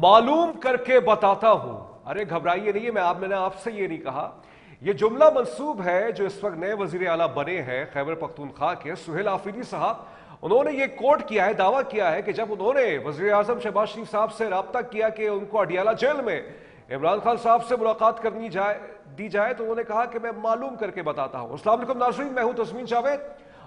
معلوم کر کے بتاتا ہوں. ارے گھبرائیے نہیں, میں نے آپ سے یہ نہیں کہا. یہ جملہ منسوب ہے جو اس وقت نئے وزیر اعلیٰ بنے ہیں خیبر پختونخوا کے سہیل آفریدی صاحب. انہوں نے یہ کوٹ کیا ہے, دعویٰ کیا ہے کہ جب انہوں نے وزیر اعظم شہباز شریف صاحب سے رابطہ کیا کہ ان کو اڈیالہ جیل میں عمران خان صاحب سے ملاقات کرنی دی جائے, تو انہوں نے کہا کہ میں معلوم کر کے بتاتا ہوں. السلام علیکم ناظرین, میں ہوں تسمین جاوید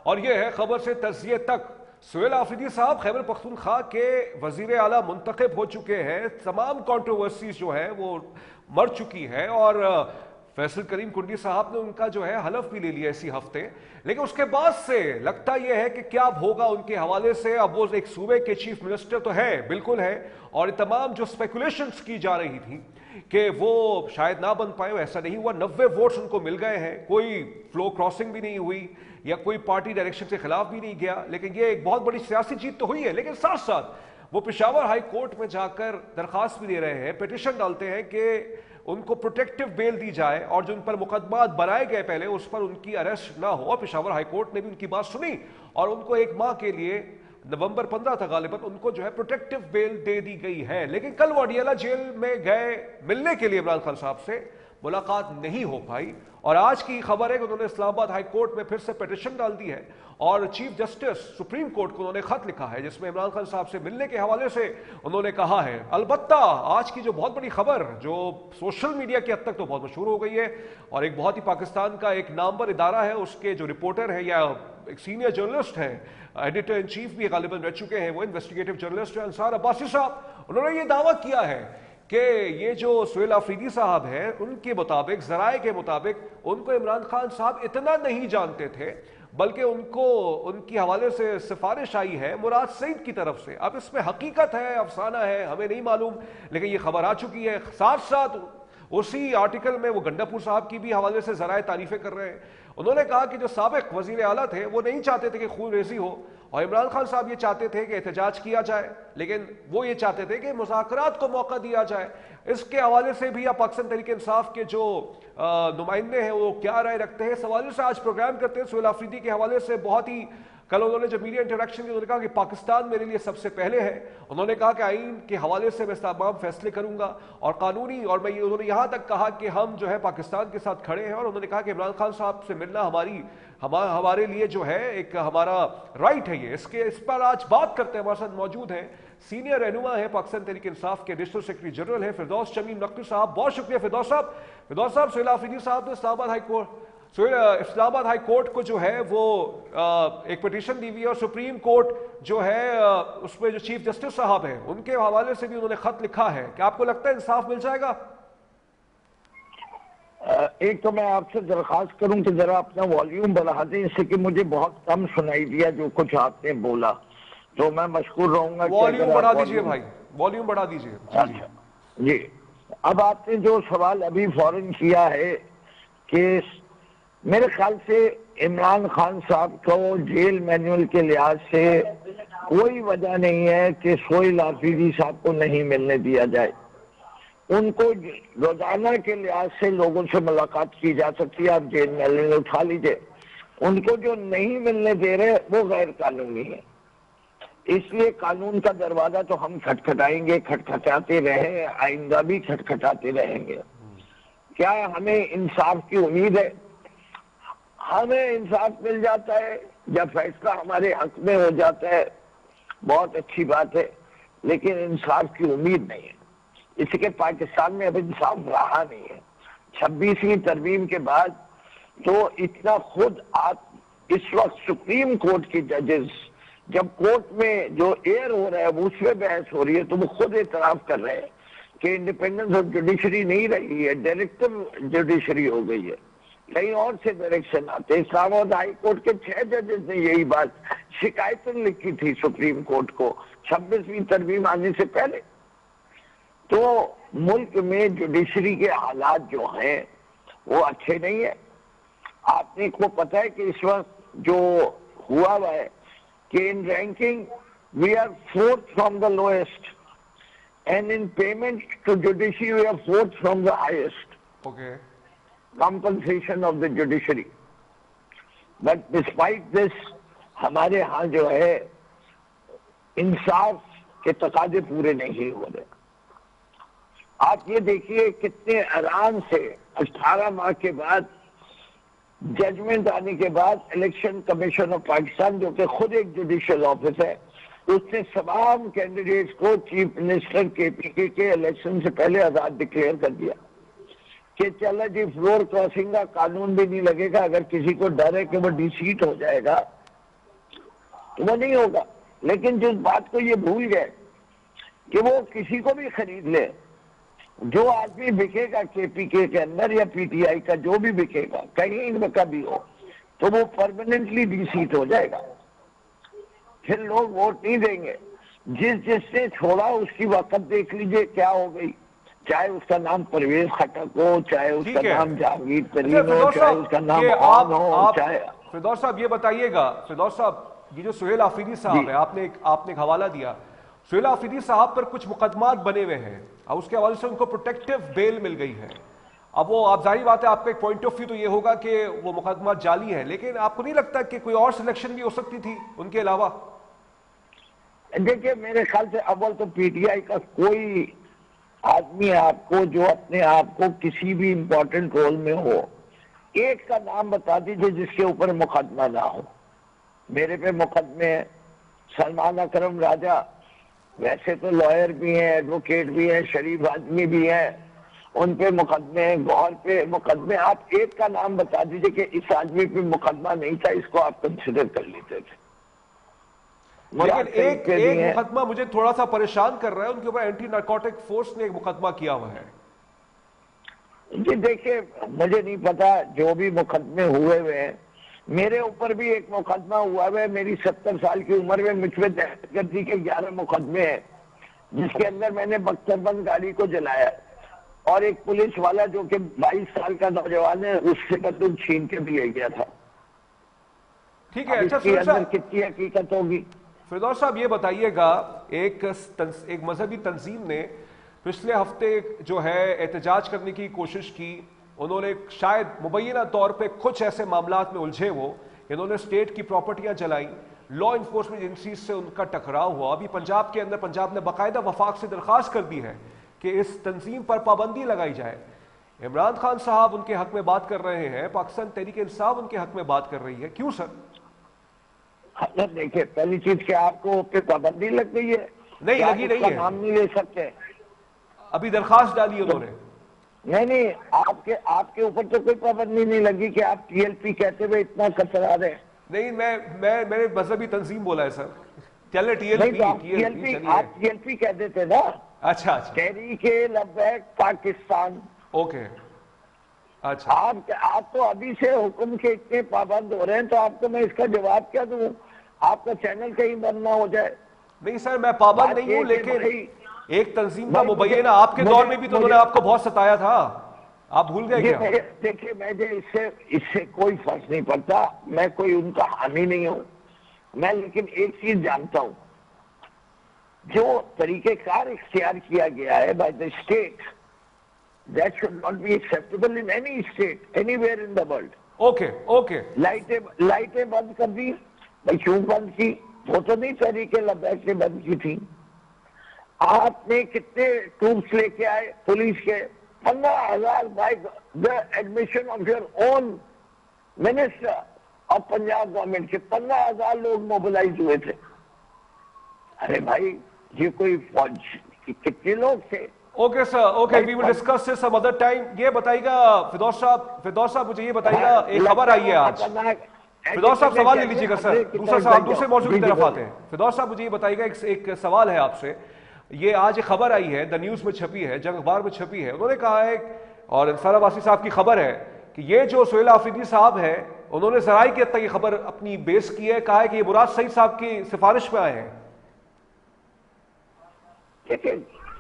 اور یہ ہے خبر سے تجزیے تک. سہیل آفریدی صاحب خیبر پختونخوا کے وزیر اعلیٰ منتخب ہو چکے ہیں. تمام کنٹروورسیز جو ہے وہ مر چکی ہے اور فیصل کریم کنڈی صاحب نے ان کا جو ہے حلف بھی لے لیا اسی ہفتے. لیکن اس کے بعد سے لگتا یہ ہے کہ کیا ہوگا ان کے حوالے سے. اب وہ ایک صوبے کے چیف منسٹر تو ہے, بالکل ہے, اور تمام جو اسپیکولیشنز کی جا رہی تھی کہ وہ شاید نہ بن پائے, ایسا نہیں ہوا. 90 ووٹس ان کو مل گئے ہیں, کوئی فلو کراسنگ بھی نہیں ہوئی یا کوئی پارٹی ڈائریکشن کے خلاف بھی نہیں گیا. لیکن یہ ایک بہت بڑی سیاسی جیت تو ہوئی ہے. لیکن ساتھ ساتھ وہ پشاور ہائی کورٹ میں جا کر درخواست بھی دے رہے ہیں, پیٹیشن ڈالتے ہیں کہ ان کو پروٹیکٹیو بیل دی جائے اور جو ان پر مقدمات بنائے گئے پہلے اس پر ان کی اریسٹ نہ ہو. پشاور ہائی کورٹ نے بھی ان کی بات سنی اور ان کو 1 ماہ کے لیے نومبر 15 تک غالباً ان کو جو ہے پروٹیکٹیو بیل دے دی گئی ہے. لیکن کل وہ اڈیالہ جیل میں گئے ملنے کے لیے عمران خان صاحب سے, ملاقات نہیں ہو پائی. اور آج کی خبر ہے کہ انہوں نے اسلام آباد ہائی کورٹ میں پھر سے پیٹیشن ڈال دی ہے اور چیف جسٹس سپریم کورٹ کو انہوں نے خط لکھا ہے جس میں عمران خان صاحب سے ملنے کے حوالے سے انہوں نے کہا ہے. البتہ آج کی جو بہت بڑی خبر جو سوشل میڈیا کی حد تک تو بہت مشہور ہو گئی ہے اور ایک بہت ہی پاکستان کا ایک نامور ادارہ ہے, اس کے جو رپورٹر ہیں یا ایک سینئر جرنلسٹ ہیں, ایڈیٹر ان چیف بھی غالباً رہ چکے ہیں, وہ انویسٹیگیٹو جرنلسٹ ہیں انصار عباسی صاحب, انہوں نے یہ دعویٰ کیا ہے کہ یہ جو سہیل آفریدی صاحب ہیں ان کے مطابق, ذرائع کے مطابق, ان کو عمران خان صاحب اتنا نہیں جانتے تھے بلکہ ان کو ان کی حوالے سے سفارش آئی ہے مراد سعید کی طرف سے. اب اس میں حقیقت ہے افسانہ ہے ہمیں نہیں معلوم, لیکن یہ خبر آ چکی ہے. ساتھ ساتھ اسی آرٹیکل میں وہ گنڈا پور صاحب کی بھی حوالے سے ذرائع تعریفیں کر رہے ہیں. انہوں نے کہا کہ جو سابق وزیر اعلیٰ تھے وہ نہیں چاہتے تھے کہ خون ریزی ہو اور عمران خان صاحب یہ چاہتے تھے کہ احتجاج کیا جائے, لیکن وہ یہ چاہتے تھے کہ مذاکرات کو موقع دیا جائے. اس کے حوالے سے بھی آپ پاکستان تحریک انصاف کے جو نمائندے ہیں وہ کیا رائے رکھتے ہیں, اس حوالے سے آج پروگرام کرتے ہیں. سہیل آفریدی کے حوالے سے بہت ہی کل انہوں نے جب میڈیا انٹریکشن کی انہوں نے کہا کہ پاکستان میرے لیے سب سے پہلے ہے. انہوں نے کہا کہ آئین کے حوالے سے میں تمام فیصلے کروں گا اور قانونی, اور انہوں نے یہاں تک کہا کہ ہم جو ہے پاکستان کے ساتھ کھڑے ہیں, اور انہوں نے کہا کہ عمران خان صاحب سے ملنا ہمارے لیے جو ہے ایک ہمارا رائٹ ہے. یہ اس پر آج بات کرتے ہیں. ہمارے ساتھ موجود ہیں سینئر رہنما ہے پاکستان تحریک انصاف کے ایڈیشنل سیکرٹری جنرل ہیں فردوس شمیم نقوی صاحب. بہت شکریہ فردوس صاحب. سہیل آفریدی صاحب نے اسلام آباد ہائی کورٹ کو جو ہے وہ ایک پٹیشن دی ہوئی ہے اور سپریم کورٹ جو ہے اس میں جو چیف جسٹس صاحب ہیں ان کے حوالے سے بھی انہوں نے خط لکھا ہے. کیا آپ کو لگتا ہے انصاف مل جائے گا؟ ایک تو میں آپ سے درخواست کروں کہ ذرا اپنا والیوم بڑھا دیں, اس سے کہ مجھے بہت کم سنائی دیا جو کچھ آپ نے بولا, تو میں مشکور رہوں گا. والیوم بڑھا دیجئے بھائی, والیوم بڑھا دیجئے. جی, اب آپ نے جو سوال ابھی فوراً کیا ہے کہ میرے خیال سے عمران خان صاحب کو جیل مینول کے لحاظ سے کوئی وجہ نہیں ہے کہ سہیل آفریدی صاحب کو نہیں ملنے دیا جائے. ان کو روزانہ کے لحاظ سے لوگوں سے ملاقات کی جا سکتی ہے, آپ جیل مینول اٹھا لیجئے. ان کو جو نہیں ملنے دے رہے وہ غیر قانونی ہے, اس لیے قانون کا دروازہ تو ہم کھٹکھٹائیں گے, کھٹکھٹاتے رہیں, آئندہ بھی کھٹکھٹاتے رہیں گے. کیا ہمیں انصاف کی امید ہے؟ ہمیں انصاف مل جاتا ہے جب فیصلہ ہمارے حق میں ہو جاتا ہے, بہت اچھی بات ہے, لیکن انصاف کی امید نہیں ہے. اس کے پاکستان میں اب انصاف رہا نہیں ہے. 26ویں ترمیم کے بعد تو اتنا خود آپ اس وقت سپریم کورٹ کی ججز جب کورٹ میں جو ایئر ہو رہا ہے اس میں بحث ہو رہی ہے تو وہ خود اعتراف کر رہے ہیں کہ انڈیپینڈنس آف جوڈیشری نہیں رہی ہے, ڈائریکٹو جوڈیشری ہو گئی ہے, کہیں اور سے ڈائریکشن آتے. اسلام آباد ہائی کورٹ کے 6 ججز نے یہی بات شکایتیں لکھی تھی سپریم کورٹ کو 26ویں ترمیم آنے سے پہلے. تو ملک میں جوڈیشری کے حالات جو ہیں وہ اچھے نہیں ہیں. آپ نے کو پتہ ہے کہ اس وقت جو ہوا ہے کہ ان ranking we are 4th from the lowest and in payment to judiciary we are 4th from the highest. Okay. Compensation of the judiciary. But despite this ہمارے ہاں جو ہے انصاف کے تقاضے پورے نہیں ہو رہے. آپ یہ دیکھیے کتنے آرام سے 18 ماہ کے بعد ججمنٹ آنے کے بعد الیکشن کمیشن آف پاکستان جو کہ خود ایک جوڈیشل آفس ہے، اس نے تمام کینڈیڈیٹس کو چیف منسٹر کے پی کے الیکشن سے پہلے آزاد ڈکلیئر کر دیا کہ چلو جی فلور کراسنگ کا قانون بھی نہیں لگے گا، اگر کسی کو ڈر ہے کہ وہ ڈی سیٹ ہو جائے گا تو وہ نہیں ہوگا۔ لیکن جس بات کو یہ بھول گئے کہ وہ کسی کو بھی خرید لے، جو آدمی بکے گا کے پی کے اندر یا پی ٹی آئی کا جو بھی بکے گا کہیں ان کا بھی ہو تو وہ پرماننٹلی ڈی سیٹ ہو جائے گا، پھر لوگ ووٹ نہیں دیں گے۔ جس نے چھوڑا اس کی وقت دیکھ لیجئے کیا ہو گئی، چاہے اس کا نام پرویز خٹک ہو، چاہے اس کا نام جہانگیر ترین ہو، چاہے اس کا نام عام ہو، چاہے فردوس صاحب یہ بتائیے گا، فردوس صاحب یہ جو سہیل آفریدی صاحب ہے، آپ نے ایک حوالہ دیا، سہیل آفریدی صاحب پر کچھ مقدمات بنے ہوئے ہیں اور اس کے حوالے سے ان کو پروٹیکٹیو بیل مل گئی ہے۔ اب وہ آپ ظاہری بات ہے آپ کا ایک پوائنٹ آف ویو تو یہ ہوگا کہ وہ مقدمات جعلی ہیں، لیکن آپ کو نہیں لگتا کہ کوئی اور سلیکشن بھی ہو سکتی تھی ان کے علاوہ؟ دیکھیں میرے خیال سے اول تو پی ٹی آئی کا کوئی آدمی آپ کو جو اپنے آپ کو کسی بھی امپورٹنٹ رول میں ہو، ایک کا نام بتا دیجئے جس کے اوپر مقدمہ نہ ہو۔ میرے پہ مقدمے ہیں، سلمان اکرم راجہ ویسے تو لائر بھی ہیں، ایڈوکیٹ بھی ہیں، شریف آدمی بھی ہیں، ان پہ مقدمے ہیں، گوھر پہ مقدمے۔ آپ ایک کا نام بتا دیجئے کہ اس آدمی پہ مقدمہ نہیں تھا، اس کو آپ کنسیڈر کر لیتے تھے۔ لیکن ایک مقدمہ مجھے تھوڑا سا پریشان کر رہا ہے، ان کے اوپر اینٹی نارکوٹک فورس نے ایک مقدمہ کیا ہوا ہے۔ جی دیکھیں مجھے نہیں پتا جو بھی مقدمے ہوئے ہیں، میرے اوپر بھی ایک مقدمہ ہوا ہے، میری 70 سال کی عمر میں مجھ پہ دہشت گردی کے 11 مقدمے ہیں، جس کے اندر میں نے بختربند گاڑی کو جلایا اور ایک پولیس والا جو کہ 22 سال کا نوجوان ہے اس سے بندوق چھین کے بھی لے گیا تھا۔ ٹھیک ہے، اس کے اندر کتنی حقیقت ہوگی؟ فردوس صاحب یہ بتائیے گا، ایک مذہبی تنظیم نے پچھلے ہفتے جو ہے احتجاج کرنے کی کوشش کی، انہوں نے شاید مبینہ طور پہ کچھ ایسے معاملات میں الجھے وہ، انہوں نے اسٹیٹ کی پراپرٹیاں جلائیں، لا انفورسمنٹ ایجنسیز سے ان کا ٹکراؤ ہوا۔ ابھی پنجاب کے اندر پنجاب نے باقاعدہ وفاق سے درخواست کر دی ہے کہ اس تنظیم پر پابندی لگائی جائے۔ عمران خان صاحب ان کے حق میں بات کر رہے ہیں، پاکستان تحریک انصاف ان کے حق میں بات کر رہی ہے، کیوں سر؟ دیکھیں پہلی چیز کہ آپ کو پہ پابندی لگ گئی ہے، نہیں لگی نہیں ہے، نام نہیں لے سکتے، ابھی درخواست ڈالی انہوں نے۔ نہیں آپ کے اوپر تو کوئی پابندی نہیں لگی کہ آپ ٹی ایل پی کہتے ہوئے اتنا کترا رہے ہیں۔ نہیں میں نے مذہبی تنظیم بولا ہے سر، چلے ٹی ایل پی آپ ٹی ایل پی کہہ دیتے نا۔ اچھا تحریک لبیک پاکستان۔ اوکے اچھا، آپ تو ابھی سے حکم کے اتنے پابند ہو رہے ہیں تو آپ کو میں اس کا جواب کیا دوں؟ آپ کا چینل کہیں بند نہ ہو جائے۔ نہیں سر میں پابند نہیں ہوں، لیکن ایک تنظیم کا مبینہ آپ کے دور میں بھی تو انہوں نے آپ کو بہت ستایا تھا، آپ بھول گئے کیا؟ دیکھیے مجھے اس سے کوئی فرق نہیں پڑتا، میں کوئی ان کا حامی نہیں ہوں، میں لیکن ایک چیز جانتا ہوں، جو طریقہ کار اختیار کیا گیا ہے by the state, that should not be acceptable in any state, anywhere in the world. Okay لائٹیں بند کر دی، بھائی کیوں بند کی؟ وہ تو نہیں تحریک لبیک نے بند کی تھی۔ آپ نے کتنے ٹورس لے کے آئے پولیس کے؟ 15,000 by the admission of your own minister of Punjab government کے 15,000 لوگ موبلائز ہوئے تھے۔ ارے بھائی یہ کوئی فوج کتنے لوگ تھے؟ Okay sir, okay we will discuss this some other time. یہ بتائیے گا فردوس صاحب مجھے یہ بتائیے گا، ایک خبر آئی ہے آج، فردوس صاحب سوال لے لیجیے گا سر، دوسرے موضوع کی طرف آتے ہیں۔ فردوس صاحب مجھے یہ بتائیے گا، ایک سوال ہے آپ سے، یہ آج ایک خبر آئی ہے، دا نیوز میں چھپی ہے، جنگ اخبار میں چھپی ہے، انہوں نے کہا ہے اور انصار عباسی صاحب کی خبر ہے کہ یہ جو سہیل آفریدی صاحب ہے انہوں نے ذرائع کے تک یہ خبر اپنی بیس کی ہے، کہا ہے کہ یہ مراد سعید صاحب کی سفارش میں آئے ہیں۔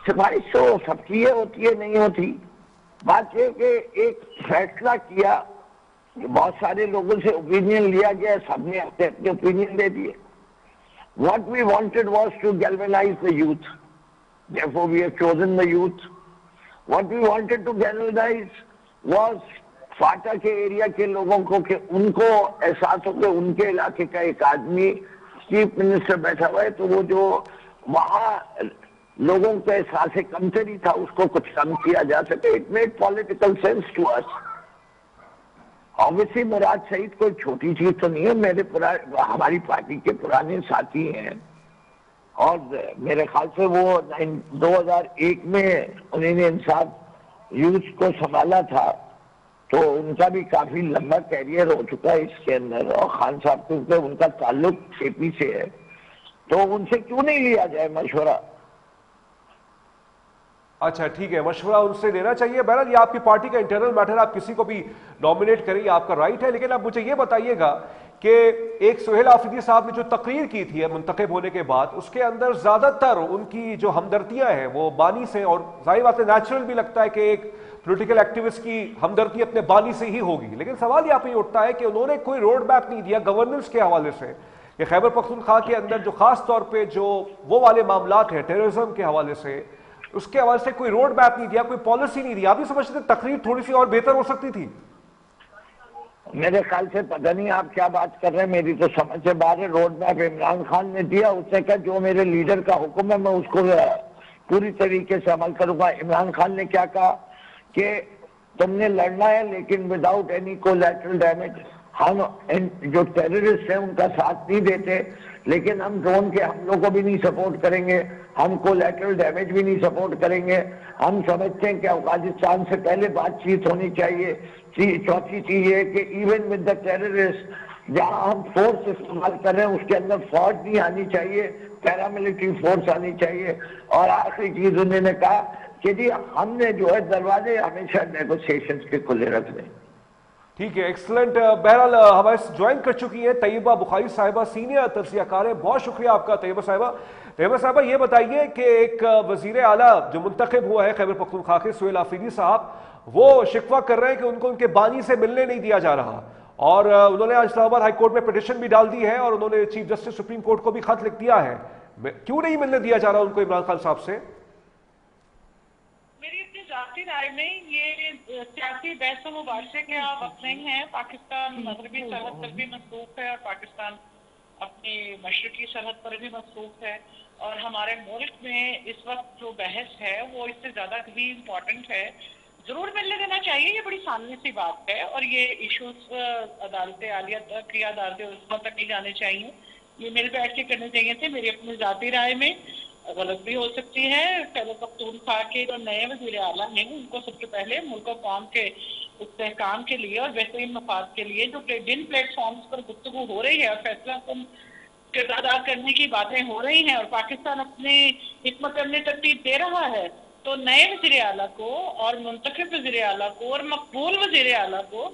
سفارش تو سب کی ہوتی ہے، نہیں ہوتی، بات یہ کہ ایک فیصلہ کیا، بہت سارے لوگوں سے اوپینین لیا گیا، سب نے اپنے اپنے اوپینین دے دیے۔ What we wanted was to galvanize the youth. Therefore we have chosen the youth. What we wanted to galvanize was FATA کے ایریا کے لوگوں کو کہ ان کو احساس ہو کہ ان کے علاقے کا ایک آدمی چیف منسٹر بیٹھا ہوا ہے، تو وہ جو وہاں لوگوں کے احساس کمتری تھا اس کو کچھ کم کیا جا سکے. It made political sense to us. obviously Murad Saeed کوئی چھوٹی چیز تو نہیں ہے, ہماری پارٹی کے پرانے ساتھی ہیں, اور میرے خیال سے وہ 2001 میں انہوں نے انصاف یوتھ کو سنبھالا تھا, تو ان کا بھی کافی لمبا کیریئر ہو چکا ہے اس کے اندر. اور خان صاحب کیونکہ ان کا تعلق سی پی سے ہے, تو ان سے کیوں نہیں لیا جائے مشورہ؟ اچھا ٹھیک ہے, مشورہ ان سے لینا چاہیے. بہرحال یہ آپ کی پارٹی کا انٹرنل میٹر, آپ کسی کو بھی نامنیٹ کریں, آپ کا رائٹ ہے. لیکن اب مجھے یہ بتائیے گا کہ ایک سہیل آفریدی صاحب نے جو تقریر کی تھی منتخب ہونے کے بعد, اس کے اندر زیادہ تر ان کی جو ہمدردیاں ہیں وہ بانی سے, اور ظاہر بات ہے نیچرل بھی لگتا ہے کہ ایک پولیٹیکل ایکٹیوسٹ کی ہمدردی اپنے بانی سے ہی ہوگی. لیکن سوال یہاں پہ یہ اٹھتا ہے کہ انہوں نے کوئی روڈ میپ نہیں دیا گورننس کے حوالے سے, کہ خیبر پختونخوا کے اندر جو خاص طور پہ جو وہ والے معاملات ہیں ٹیررزم کے حوالے سے, اس کے حوالے سے کوئی روڈ میپ نہیں دیا, کوئی پالیسی نہیں دیا. آپ نہیں سمجھتے تقریر تھوڑی سی اور بہتر ہو سکتی تھی؟ میرے خیال سے پتہ نہیں آپ کیا بات کر رہے ہیں, میری تو سمجھ سے باہر ہے. روڈ میپ عمران خان نے دیا, اس نے کہا جو میرے لیڈر کا حکم ہے میں اس کو پوری طریقے سے عمل کروں گا. عمران خان نے کیا کہا کہ تم نے لڑنا ہے لیکن وداؤٹ اینی کولیٹرل ڈیمیج. ہم جو ٹیررسٹ ہیں ان کا ساتھ نہیں دیتے, لیکن ہم ڈرون کے حملوں کو بھی نہیں سپورٹ کریں گے, ہم کولیٹرل ڈیمیج بھی نہیں سپورٹ کریں گے. ہم سمجھتے ہیں کہ افغانستان سے پہلے بات چیت ہونی چاہیے. چوتھی چیز یہ کہ ایون ود دا ٹیررسٹ جہاں ہم فورس استعمال کر رہے ہیں اس کے اندر فوج نہیں آنی چاہیے, پیراملٹری فورس آنی چاہیے. اور آخری چیز انہوں نے کہا کہ جی ہم نے جو ہے دروازے ہمیشہ نیگوسیشنز کے کھلے رکھنے. ٹھیک ہے, ایکسلنٹ. بہرحال ہمارے جوائن کر چکی ہیں طیبہ بخاری صاحبہ, سینئر تجزیہ کار ہیں. بہت شکریہ آپ کا طیبہ صاحبہ. طیبہ صاحبہ یہ بتائیے کہ ایک وزیر اعلیٰ جو منتخب ہوا ہے خیبر پختونخوا کے, سہیل آفریدی صاحب, وہ شکوہ کر رہے ہیں کہ ان کو ان کے بانی سے ملنے نہیں دیا جا رہا, اور انہوں نے اسلام آباد ہائی کورٹ میں پٹیشن بھی ڈال دی ہے, اور انہوں نے چیف جسٹس سپریم کورٹ کو بھی خط لکھ دیا ہے. کیوں نہیں ملنے دیا جا رہا ان کو عمران خان صاحب سے؟ میری اپنی ذاتی رائے میں یہ سیاسی بحث و مباحثے کے وقت نہیں ہے. پاکستان مغربی سرحد پر بھی مصروف ہے, اور پاکستان اپنی مشرقی سرحد پر بھی مصروف ہے, اور ہمارے ملک میں اس وقت جو بحث ہے وہ اس سے زیادہ بھی امپورٹنٹ ہے. ضرور ملنے دینا چاہیے, یہ بڑی سامنے سی بات ہے, اور یہ ایشوز عدالت عالیہ تک یا عدالت عظمیٰ تک نہیں جانے چاہیے. یہ مل بیٹھ کے کرنے چاہیے تھے. میری اپنی ذاتی رائے میں غلط بھی ہو سکتی ہے. خیبر پختونخوا کے جو نئے وزیر اعلیٰ ہیں ان کو سب سے پہلے ملک و قوم کے استحکام کے لیے اور بہترین مفاد کے لیے جو جن پلیٹ فارمز پر گفتگو ہو رہی ہے اور فیصلہ کن کردار ادا کرنے کی باتیں ہو رہی ہیں, اور پاکستان اپنی حکمت عملی ترتیب دے رہا ہے, تو نئے وزیر اعلیٰ کو اور منتخب وزیر اعلیٰ کو اور مقبول وزیر اعلیٰ کو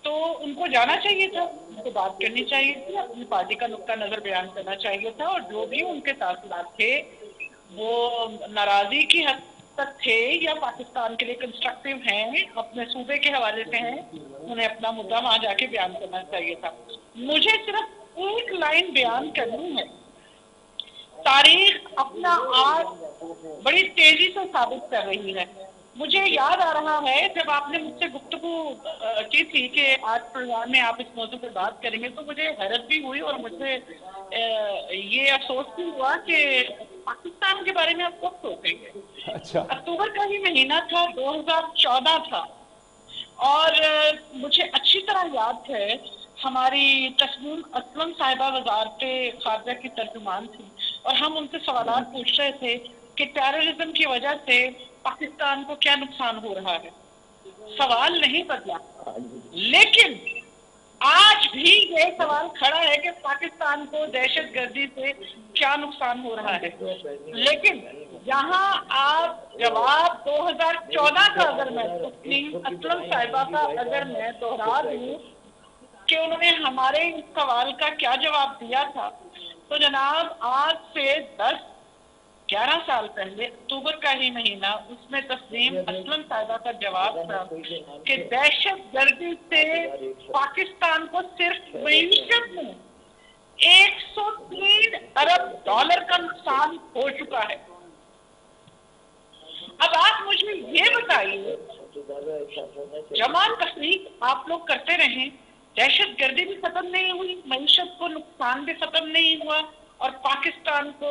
تو ان کو جانا چاہیے تھا, ان کو بات کرنی چاہیے تھی, اپنی پارٹی کا نقطہ نظر بیان کرنا چاہیے تھا, اور جو بھی ان کے تاثرات تھے وہ ناراضی کی حد تک تھے یا پاکستان کے لیے کنسٹرکٹیو ہیں, اپنے صوبے کے حوالے سے ہیں, انہیں اپنا مدعا وہاں جا کے بیان کرنا چاہیے تھا. مجھے صرف ایک لائن بیان کرنی ہے. تاریخ اپنا آج بڑی تیزی سے ثابت کر رہی ہے. مجھے یاد آ رہا ہے جب آپ نے مجھ سے گفتگو کی تھی کہ آج پروگرام میں آپ اس موضوع پہ بات کریں گے, تو مجھے حیرت بھی ہوئی اور مجھے یہ افسوس بھی ہوا کہ پاکستان کے بارے میں آپ کب سوچیں گے. اچھا, اکتوبر کا ہی مہینہ تھا, 2014 تھا, اور مجھے اچھی طرح یاد ہے ہماری تسنیم اسلم صاحبہ وزارت خارجہ کی ترجمان تھی, اور ہم ان سے سوالات پوچھ رہے تھے کہ ٹیررزم کی وجہ سے پاکستان کو کیا نقصان ہو رہا ہے. سوال نہیں بدلا, لیکن آج بھی یہ سوال کھڑا ہے کہ پاکستان کو دہشت گردی سے کیا نقصان ہو رہا ہے. لیکن یہاں آپ جواب 2014 کا اگر میں تسنیم اسلم صاحبہ کا اگر میں دوہرا دوں کہ انہوں نے ہمارے اس سوال کا کیا جواب دیا تھا, تو جناب آج سے 10-11 سال پہلے اکتوبر کا ہی مہینہ, اس میں تسنیم اسلم صاحبہ کا جواب تھا کہ دہشت گردی سے پاکستان کو صرف معیشت میں $103 ارب کا نقصان ہو چکا ہے. اب آپ مجھے یہ بتائیے, جمع تفریق آپ لوگ کرتے رہیں, دہشت گردی بھی ختم نہیں ہوئی, معیشت کو نقصان بھی ختم نہیں ہوا, اور پاکستان کو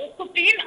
103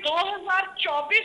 2024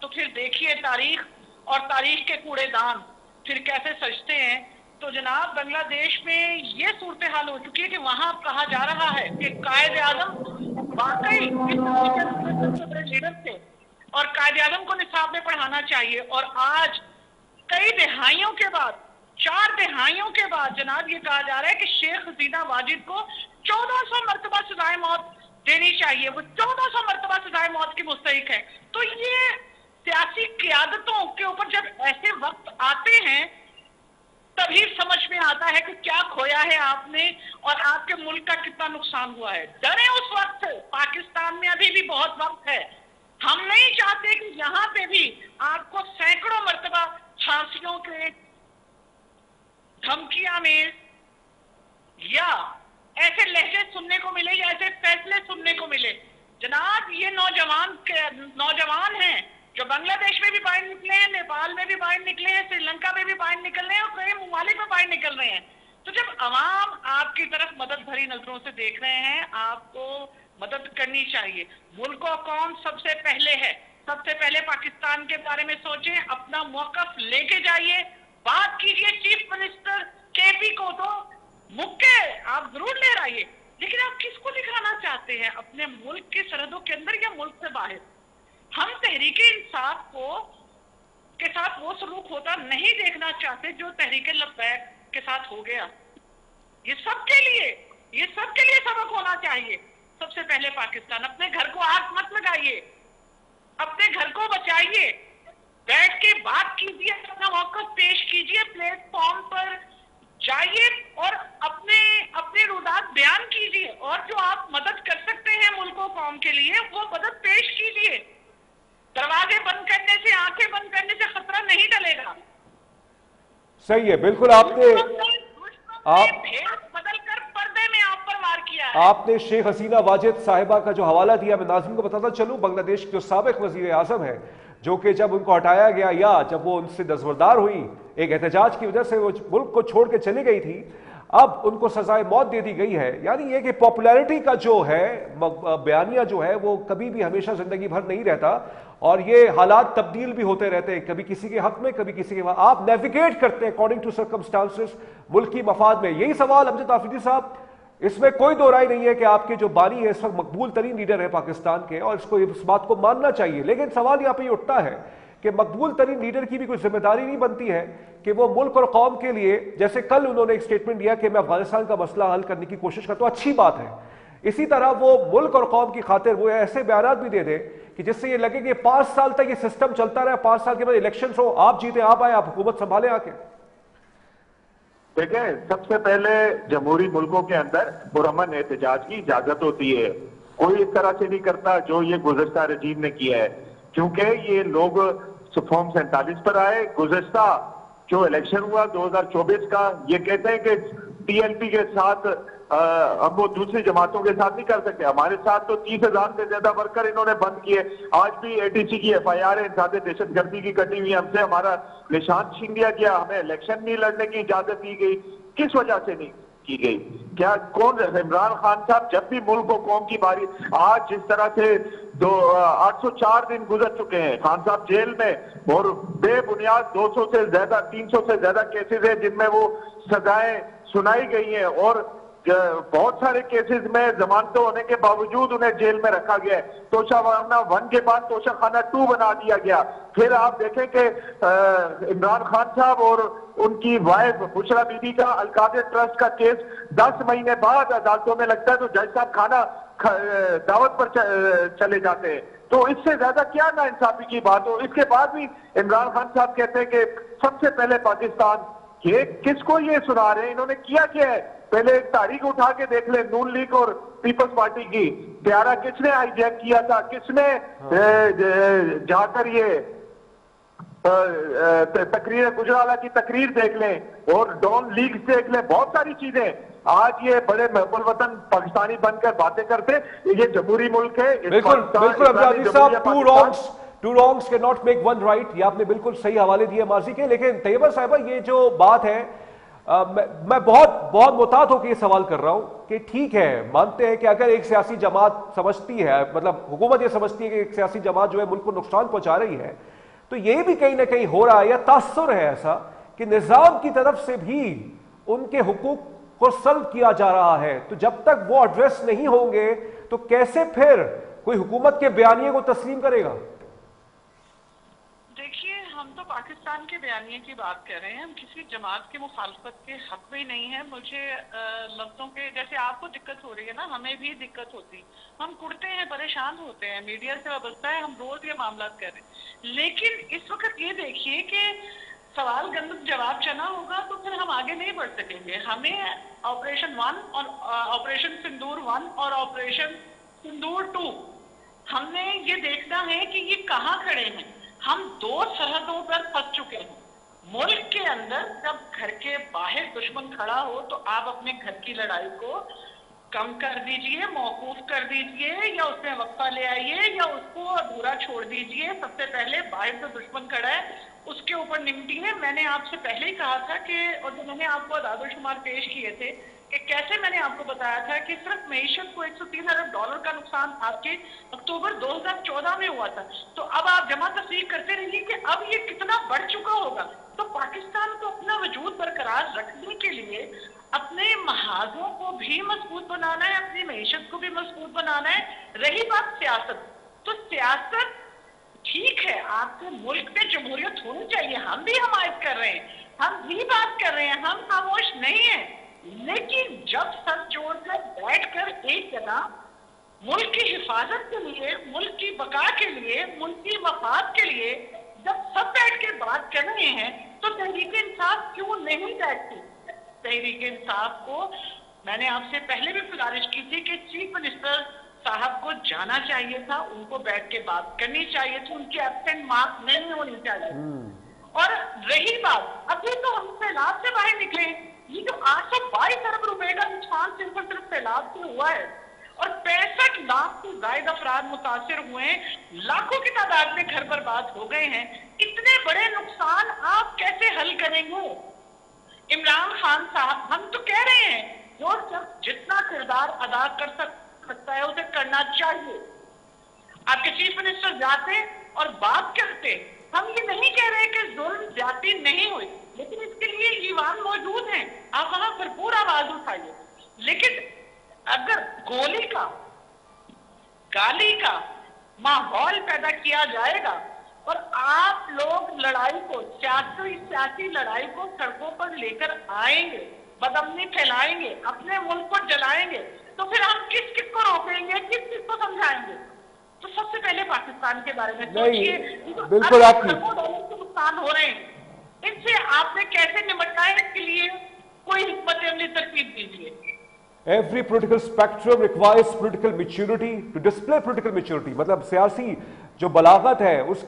تو پھر دیکھیے تاریخ اور تاریخ کے کوڑے دان پھر کیسے سجتے ہیں. تو جناب بنگلہ دیش میں یہ صورتحال ہو چکی ہے کہ وہاں کہا جا رہا ہے کہ قائد اعظم واقعی بڑے لیڈر تھے اور قائد اعظم کو نصاب میں پڑھانا چاہیے. اور آج کئی دہائیوں کے بعد 4 دہائیوں کے بعد جناب یہ کہا جا رہا ہے کہ شیخ حسینہ واجد کو 1400 مرتبہ سزائے موت دینی چاہیے. وہ 1400 مرتبہ سزائے موت کی مستحق ہے. تو یہ سیاسی قیادتوں کے اوپر جب ایسے وقت آتے ہیں تبھی سمجھ میں آتا ہے کہ کیا کھویا ہے آپ نے اور آپ کے ملک کا کتنا نقصان ہوا ہے. ڈرے اس وقت سے. پاکستان میں ابھی بھی بہت وقت ہے. ہم نہیں چاہتے کہ یہاں پہ بھی آپ کو سینکڑوں مرتبہ پھانسیوں کے دھمکیاں میں یا ایسے لہجے سننے کو ملے یا ایسے فیصلے سننے کو ملے. جناب یہ نوجوان ہیں جو بنگلہ دیش میں بھی باہر نکلے ہیں, نیپال میں بھی باہر نکلے ہیں, سری لنکا میں بھی باہر نکل رہے ہیں اور کئی ممالک میں باہر نکل رہے ہیں. تو جب عوام آپ کی طرف مدد بھری نظروں سے دیکھ رہے ہیں آپ کو مدد کرنی چاہیے. ملک و قوم سب سے پہلے ہے. سب سے پہلے پاکستان کے بارے میں سوچیں, اپنا موقف لے کے جائیے, بات کیجئے چیف منسٹر کے پی کو تو مکے آپ ضرور لے رہیے, لیکن آپ کس کو دکھانا چاہتے ہیں اپنے ملک کی سرحدوں کے اندر یا ملک سے باہر. ہم تحریک انصاف کے ساتھ وہ سلوک ہوتا نہیں دیکھنا چاہتے جو تحریک لبیک کے ساتھ ہو گیا. یہ سب کے لیے سبق ہونا چاہیے. سب سے پہلے پاکستان, اپنے گھر کو آگ مت لگائیے, اپنے گھر کو بچائیے, بیٹھ کے بات کیجیے, اپنا موقف پیش کیجیے, پلیٹ فارم پر جائیے اور اپنے رودات بیان کیجیے, اور جو آپ مدد کر سکتے ہیں ملک و قوم کے لیے وہ مدد پیش کیجیے. دروازے بند کرنے سے, آنکھیں بند کرنے سے خطرہ نہیں ٹلے گا. صحیح ہے, بالکل. آپ نے بدل کر پردے میں آپ پر وار کیا ہے. آپ نے شیخ حسینہ واجد صاحبہ کا جو حوالہ دیا, میں ناظرین کو بتاتا چلوں, بنگلہ دیش کے جو سابق وزیر اعظم ہے جو کہ جب ان کو ہٹایا گیا یا جب وہ ان سے دستبردار ہوئی ایک احتجاج کی وجہ سے وہ ملک کو چھوڑ کے چلی گئی تھی, اب ان کو سزائے موت دے دی گئی ہے. یعنی یہ کہ پاپولیرٹی کا جو ہے بیانیہ جو ہے وہ کبھی بھی ہمیشہ زندگی بھر نہیں رہتا, اور یہ حالات تبدیل بھی ہوتے رہتے ہیں, کبھی کسی کے حق میں کبھی کسی کے. آپ نیویگیٹ کرتے ہیں اکارڈنگ ٹو سرکمسٹانسز ملک کی مفاد میں. یہی سوال امجد آفریدی صاحب, اس میں کوئی دو رائے نہیں ہے کہ آپ کے جو بانی ہے اس وقت مقبول ترین لیڈر ہے پاکستان کے, اور اس بات کو ماننا چاہیے. لیکن سوال یہاں پہ یہ اٹھتا ہے کہ مقبول ترین لیڈر کی بھی کوئی ذمہ داری نہیں بنتی ہے کہ وہ ملک اور قوم کے لیے, جیسے کل انہوں نے ایک سٹیٹمنٹ دیا کہ میں افغانستان کا مسئلہ حل کرنے کی کوشش کرتا ہوں, اچھی بات ہے, اسی طرح وہ ملک اور قوم کی خاطر وہ ایسے بیانات بھی دے دے کہ جس سے یہ لگے کہ 5 سال تک یہ سسٹم چلتا رہے, 5 سال کے بعد الیکشنز ہو, آپ جیتے, آپ آئے, آپ حکومت سنبھالیں آ کے. دیکھیں, سب سے پہلے جمہوری ملکوں کے اندر پرامن احتجاج کی اجازت ہوتی ہے. کوئی اس طرح سے نہیں کرتا جو یہ گزشتہ رجیم نے کیا ہے, کیونکہ یہ لوگ فارم 47 پر آئے. گزشتہ جو الیکشن ہوا 2024 کا, یہ کہتے ہیں کہ ٹی ایل پی کے ساتھ اب وہ دوسری جماعتوں کے ساتھ نہیں کر سکتے. ہمارے ساتھ تو 30,000 سے زیادہ ورکر انہوں نے بند کیے. آج بھی اے ٹی سی کی ایف آئی آر ہے, زیادہ دہشت گردی کی کٹی ہوئی, ہم سے ہمارا نشان چھین لیا گیا, ہمیں الیکشن نہیں لڑنے کی اجازت دی گئی. کس وجہ سے نہیں کی گئی؟ کیا کون؟ عمران خان صاحب جب بھی ملک و قوم کی باری, آج جس طرح سے 804 دن گزر چکے ہیں, خان صاحب جیل میں, اور بے بنیاد 200 سے زیادہ 300 سے زیادہ کیسز ہیں جن میں وہ سزائیں سنائی گئی ہیں, اور بہت سارے کیسز میں ضمانتیں ہونے کے باوجود انہیں جیل میں رکھا گیا ہے. توشہ خانہ 1 کے بعد توشہ خانہ 2 بنا دیا گیا. پھر آپ دیکھیں کہ عمران خان صاحب اور ان کی وائف بشرا بی بی کا القادر ٹرسٹ کا کیس 10 مہینے بعد عدالتوں میں لگتا ہے تو جج صاحب کھانا دعوت پر چلے جاتے ہیں. تو اس سے زیادہ کیا نا انصافی کی بات ہو. اس کے بعد بھی عمران خان صاحب کہتے ہیں کہ سب سے پہلے پاکستان. یہ کس کو یہ سنا رہے ہیں؟ انہوں نے کیا ہے؟ پہلے ایک تاریخ اٹھا کے دیکھ لیں, نون لیگ اور پیپلز پارٹی کی. پیارا کس نے ہائی جیک کیا تھا, کس نے جا کر یہ تقریر گجرالہ کی تقریر دیکھ لیں, اور ڈون لیگ دیکھ لیں, بہت ساری چیزیں. آج یہ بڑے محب الوطن پاکستانی بن کر باتیں کرتے, یہ جمہوری ملک ہے. بالکل بالکل صاحب, two wrongs can not make one right. یہ آپ نے بالکل صحیح حوالے دیے ماضی کے. لیکن طیبہ صاحبہ, یہ جو بات ہے میں بہت محتاط ہو کے یہ سوال کر رہا ہوں کہ ٹھیک ہے، مانتے ہیں کہ اگر ایک سیاسی جماعت سمجھتی ہے، مطلب حکومت یہ سمجھتی ہے کہ ایک سیاسی جماعت جو ہے ملک کو نقصان پہنچا رہی ہے، تو یہ بھی کہیں نہ کہیں ہو رہا ہے یا تاثر ہے ایسا کہ نظام کی طرف سے بھی ان کے حقوق کو سلب کیا جا رہا ہے. تو جب تک وہ ایڈریس نہیں ہوں گے تو کیسے پھر کوئی حکومت کے بیانیے کو تسلیم کرے گا؟ دیکھیے، ہم تو پاکستان کے بیانیے کی بات کر رہے ہیں، ہم کسی جماعت کی مخالفت کے حق میں نہیں ہیں. مجھے لفظوں کے جیسے آپ کو دقت ہو رہی ہے نا، ہمیں بھی دقت ہوتی، ہم کڑتے ہیں، پریشان ہوتے ہیں، میڈیا سے وابستہ ہے، ہم روز یہ معاملات کر رہے ہیں. لیکن اس وقت یہ دیکھیے کہ سوال گندم جواب چنا ہوگا تو پھر ہم آگے نہیں بڑھ سکیں گے. ہمیں آپریشن 1 اور آپریشن سندور 1 اور آپریشن سندور 2 ہم نے یہ دیکھنا ہے کہ یہ کہاں کھڑے ہیں. ہم 2 سرحدوں پر پھنس چکے ہیں. ملک کے اندر جب گھر کے باہر دشمن کھڑا ہو تو آپ اپنے گھر کی لڑائی کو کم کر دیجئے، موقوف کر دیجئے، یا اس میں وقفہ لے آئیے، یا اس کو ادھورا چھوڑ دیجئے. سب سے پہلے باہر جو دشمن کھڑا ہے اس کے اوپر نمٹیے. میں نے آپ سے پہلے ہی کہا تھا کہ، اور جو میں نے آپ کو اعداد و شمار پیش کیے تھے کہ کیسے میں نے آپ کو بتایا تھا کہ صرف معیشت کو $103 ارب کا نقصان آپ کے اکتوبر 2014 میں ہوا تھا. تو اب آپ جمع تصدیق کرتے رہیے کہ اب یہ کتنا بڑھ چکا ہوگا. تو پاکستان کو اپنا وجود برقرار رکھنے کے لیے اپنے محاذوں کو بھی مضبوط بنانا ہے، اپنی معیشت کو بھی مضبوط بنانا ہے. رہی بات سیاست، تو سیاست ٹھیک ہے، آپ کے ملک میں جمہوریت ہونی چاہیے، ہم بھی حمایت کر رہے ہیں، ہم بھی بات کر رہے ہیں، ہم خاموش نہیں ہیں. لیکن جب سر جوڑ کر بیٹھ کر ایک جگہ ملک کی حفاظت کے لیے، ملک کی بقا کے لیے، ملک کی مفاد کے لیے جب سب بیٹھ کے بات کر رہے ہیں تو تحریک انصاف کیوں نہیں بیٹھتی؟ تحریک انصاف کو میں نے آپ سے پہلے بھی گزارش کی تھی کہ چیف منسٹر صاحب کو جانا چاہیے تھا، ان کو بیٹھ کے بات کرنی چاہیے تھی، ان کی ایبسنٹ مارک نہیں ہونی چاہیے. اور رہی بات، ابھی تو ہم سیلاب سے باہر نکلے، یہ جو 822 ارب روپے کا نقصان صرف سیلاب سے ہوا ہے اور 65 لاکھ سے زائد افراد متاثر ہوئے ہیں، لاکھوں کی تعداد میں گھر برباد ہو گئے ہیں. اتنے بڑے نقصان آپ کیسے حل کریں گے؟ عمران خان صاحب، ہم تو کہہ رہے ہیں جو جتنا کردار ادا کر سکتا ہے اسے کرنا چاہیے. آپ کے چیف منسٹر جاتے اور بات کرتے. ہم یہ نہیں کہہ رہے کہ ظلم زیادتی نہیں ہوئی، لیکن اس کے لیے ایوان موجود ہیں، آپ وہاں بھرپور آواز اٹھائیے. لیکن اگر گولی کا، گالی کا ماحول پیدا کیا جائے گا اور آپ لوگ لڑائی کو، سیاسی لڑائی کو سڑکوں پر لے کر آئیں گے، بدامنی پھیلائیں گے، اپنے ملک کو جلائیں گے، تو پھر ہم کس کو روکیں گے، کس کو سمجھائیں گے؟ تو سب سے پہلے پاکستان کے بارے میں سوچئے. بالکل آپ کی ڈالر کے نقصان ہو رہے ہیں، ان سے آپ نے کیسے نمٹنا ہے، اس کے لیے کوئی حکمت عملی ترتیب دیجیے. Every political spectrum requires political maturity to display political maturity. مطلب سیاسی جو بلاغت ہے اس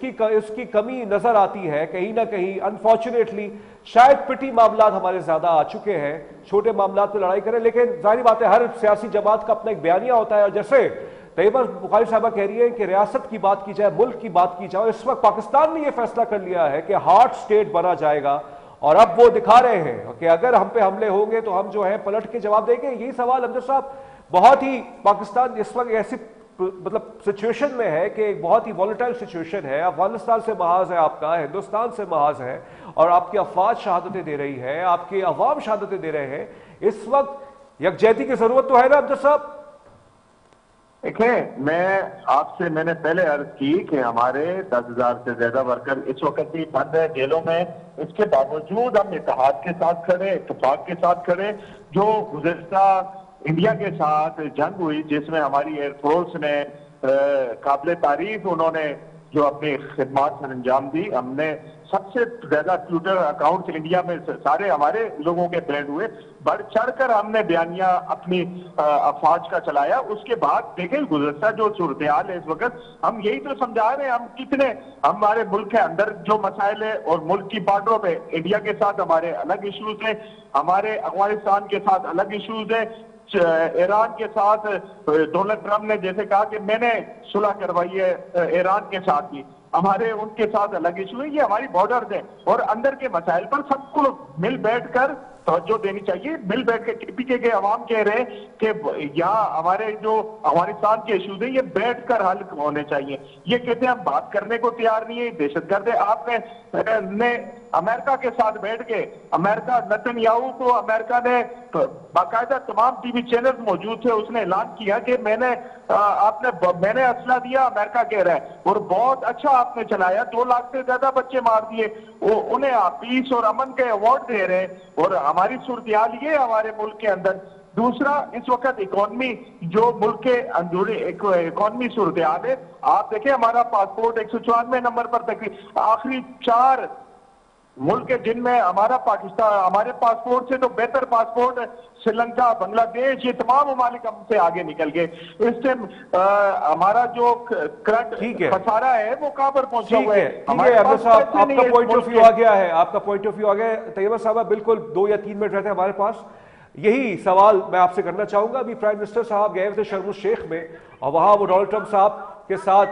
کی کمی نظر آتی ہے کہیں نہ کہیں. انفارچونیٹلی شاید پٹی معاملات ہمارے زیادہ آ چکے ہیں، چھوٹے معاملات پہ لڑائی کریں، لیکن ظاہری بات ہے ہر سیاسی جماعت کا اپنا ایک بیانیہ ہوتا ہے. اور جیسے طیبہ بخاری صاحبہ کہہ رہی ہے کہ ریاست کی بات کی جائے، ملک کی بات کی جائے، اس وقت پاکستان نے یہ فیصلہ کر لیا ہے کہ ہارٹ سٹیٹ بنا جائے گا، اور اب وہ دکھا رہے ہیں کہ اگر ہم پہ حملے ہوں گے تو ہم جو ہے پلٹ کے جواب دیں گے. یہی سوال امجد صاحب، بہت ہی پاکستان اس وقت ایسی مطلب سچویشن میں ہے کہ ایک بہت ہی وائلٹائل سچویشن ہے. افغانستان سے محاذ ہے آپ کا، ہندوستان سے محاذ ہے، اور آپ کی افواج شہادتیں دے رہی ہے، آپ کے عوام شہادتیں دے رہے ہیں. اس وقت یکجہتی کی ضرورت تو ہے نا امجد صاحب؟ دیکھیں، میں نے پہلے عرض کی کہ ہمارے 10,000 سے زیادہ ورکر اس وقت بھی بند ہے جیلوں میں. اس کے باوجود ہم اتحاد کے ساتھ کھڑے، اتفاق کے ساتھ کھڑے. جو گزشتہ انڈیا کے ساتھ جنگ ہوئی جس میں ہماری ایئر فورس نے قابل تعریف انہوں نے جو اپنی خدمات سر انجام دی، ہم نے سب سے زیادہ ٹویٹر اکاؤنٹس انڈیا میں سارے ہمارے لوگوں کے بینڈ ہوئے. بڑھ چڑھ کر ہم نے بیانیہ اپنی افواج کا چلایا. اس کے بعد دیکھیں گزشتہ جو صورتحال ہے اس وقت، ہم یہی تو سمجھا رہے ہیں. ہم کتنے ہمارے ملک کے اندر جو مسائل ہے اور ملک کی بارڈروں پہ انڈیا کے ساتھ ہمارے الگ ایشوز ہیں، ہمارے افغانستان کے ساتھ الگ ایشوز ہیں، ایران کے ساتھ ڈونلڈ ٹرمپ نے جیسے کہا کہ میں نے صلح کروائی ہے ایران کے ساتھ بھی، ہمارے ان کے ساتھ الگ ایشو ہے. یہ ہماری بارڈرز ہیں اور اندر کے مسائل پر سب کو مل بیٹھ کر توجہ دینی چاہیے. مل بیٹھ کے کے پی کے عوام کہہ رہے ہیں کہ یہاں ہمارے جو افغانستان کے ایشوز ہیں یہ بیٹھ کر حل ہونے چاہیے. یہ کہتے ہیں ہم بات کرنے کو تیار نہیں ہے, دہشت گرد ہے. آپ نے امریکہ کے ساتھ بیٹھ کے, امریکہ نتن یاہو کو امریکہ نے باقاعدہ تمام ٹی وی چینل موجود تھے, اس نے اعلان کیا کہ میں نے اسلحہ دیا, امریکہ کہہ رہا ہے, اور بہت اچھا آپ نے چلایا, 2 لاکھ سے زیادہ بچے مار دیے. انہیں آپ پیس اور امن کے ایوارڈ دے رہے ہیں. اور ہماری صورتحال یہ ہمارے ملک کے اندر. دوسرا, اس وقت اکانومی جو ملک کے اندرونی اکانومی صورتحال ہے, آپ دیکھیں ہمارا پاسپورٹ 194 نمبر پر تقریباً آخری 4 ملک ہے جن میں ہمارا پاکستان, ہمارے پاسپورٹ سے تو بہتر پاسپورٹ سری لنکا, بنگلہ دیش, یہ تمام ممالک ہم سے آگے نکل گئے. اس سے ہمارا جو کرنٹ خسارہ ہے وہ کہاں پر پہنچا ہوا ہے. عبداللہ صاحب آپ کا پوائنٹ آف ویو آ گیا ہے, آپ کا پوائنٹ آف ویو آ گیا ہے. طیبہ صاحبہ بالکل 2 یا 3 منٹ رہتے ہیں ہمارے پاس. یہی سوال میں آپ سے کرنا چاہوں گا. ابھی پرائم منسٹر صاحب گئے تھے شرم الشیخ میں, اور وہاں وہ ڈونلڈ ٹرمپ صاحب کے ساتھ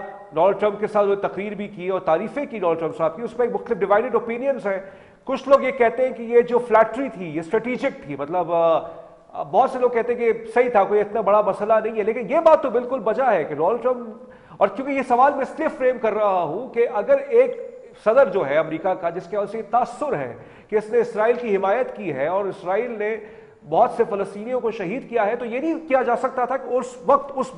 تقریر بھی کی اور تعریفیں کی ڈونلڈ ٹرمپ صاحب کی. اس میں ایک مختلف ڈیوائیڈڈ اوپینینز ہیں. کچھ لوگ یہ کہتے ہیں کہ یہ جو فلیٹری تھی یہ اسٹریٹجک تھی, مطلب بہت سے لوگ کہتے ہیں کہ صحیح تھا, کوئی اتنا بڑا مسئلہ نہیں ہے. لیکن یہ بات تو بالکل بجا ہے کہ ڈونلڈ ٹرمپ, اور کیونکہ یہ سوال میں اس لیے فریم کر رہا ہوں کہ اگر ایک صدر جو ہے امریکہ کا, جس کے وجہ سے تاثر ہے کہ اس نے اسرائیل کی حمایت کی ہے اور اسرائیل نے بہت سے فلسطینیوں کو شہید کیا ہے, تو یہ نہیں کیا جا سکتا تھا کہ اس وقت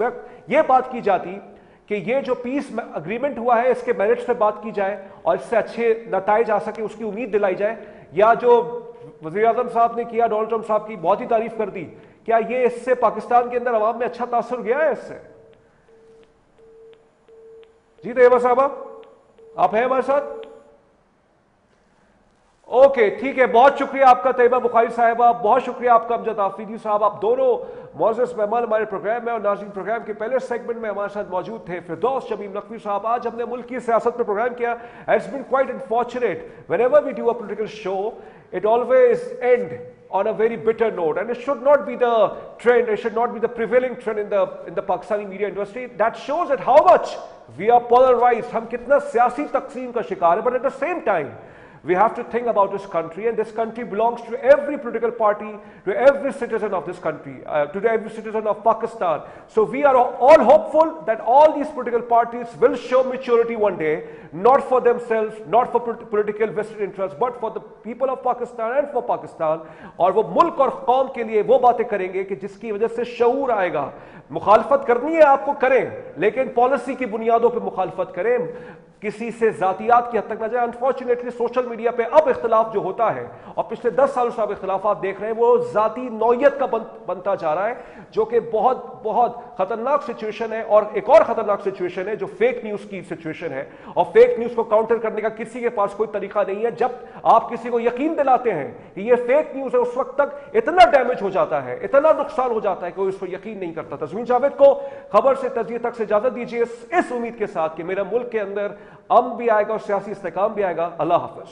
یہ بات کی جاتی کہ یہ جو پیس اگریمنٹ ہوا ہے اس کے میرٹس پہ بات کی جائے اور اس سے اچھے نتائج آ سکے, اس کی امید دلائی جائے. یا جو وزیر اعظم صاحب نے کیا, ڈونلڈ ٹرمپ صاحب کی بہت ہی تعریف کر دی, کیا یہ اس سے پاکستان کے اندر عوام میں اچھا تاثر گیا ہے اس سے؟ جی طیبہ صاحبہ آپ ہیں ہمارے ساتھ؟ اوکے ٹھیک ہے, بہت شکریہ آپ کا طیبہ بخاری صاحبہ, بہت شکریہ آپ کا امجد آفریدی صاحب. آپ دونوں معزز مہمان ہمارے پروگرام میں, اور ناظرین پروگرام کے پہلے سیگمنٹ میں ہمارے ساتھ موجود تھے فردوس شمیم نقوی صاحب. آج ہم نے ملک کی سیاست پر پروگرام کیا. It's been quite unfortunate. Whenever we do a political show, it always ends on a very bitter note, and it should not be the trend, it should not be the prevailing trend in the Pakistani media industry. That shows that how much we are polarized. ہم کتنا سیاسی تقسیم کا شکار ہے, but at the same time we have to think about this country, and this country belongs to every political party, to every citizen of this country, to every citizen of Pakistan. So we are all hopeful that all these political parties will show maturity one day, not for themselves, not for political vested interests, but for the people of Pakistan and for Pakistan. اور وہ ملک اور قوم کے لیے وہ باتیں کریں گے کہ جس کی وجہ سے شعور آئے گا. مخالفت کرنی ہے آپ کو کریں, لیکن پالیسی کی بنیادوں پہ مخالفت کریں, کسی سے ذاتیات کی حد تک نہ جائے. انفارچونیٹلی سوشل میڈیا پہ اب اختلاف جو ہوتا ہے, اور پچھلے 10 سالوں سے اب اختلافات دیکھ رہے ہیں, وہ ذاتی نوعیت کا بنتا جا رہا ہے, جو کہ بہت بہت خطرناک سچویشن ہے. اور ایک اور خطرناک سچویشن ہے جو فیک نیوز کی سچویشن ہے, اور فیک نیوز کو کاؤنٹر کرنے کا کسی کے پاس کوئی طریقہ نہیں ہے. جب آپ کسی کو یقین دلاتے ہیں کہ یہ فیک نیوز ہے, اس وقت تک اتنا ڈیمیج ہو جاتا ہے, اتنا نقصان ہو جاتا ہے کہ وہ اس کو یقین نہیں کرتا. تزمین جاوید کو خبر سے تجزیے تک سے اجازت دیجیے, اس امید کے ساتھ کہ میرا ملک کے اندر امن بھی آئے گا اور سیاسی استحکام بھی آئے گا. اللہ حافظ.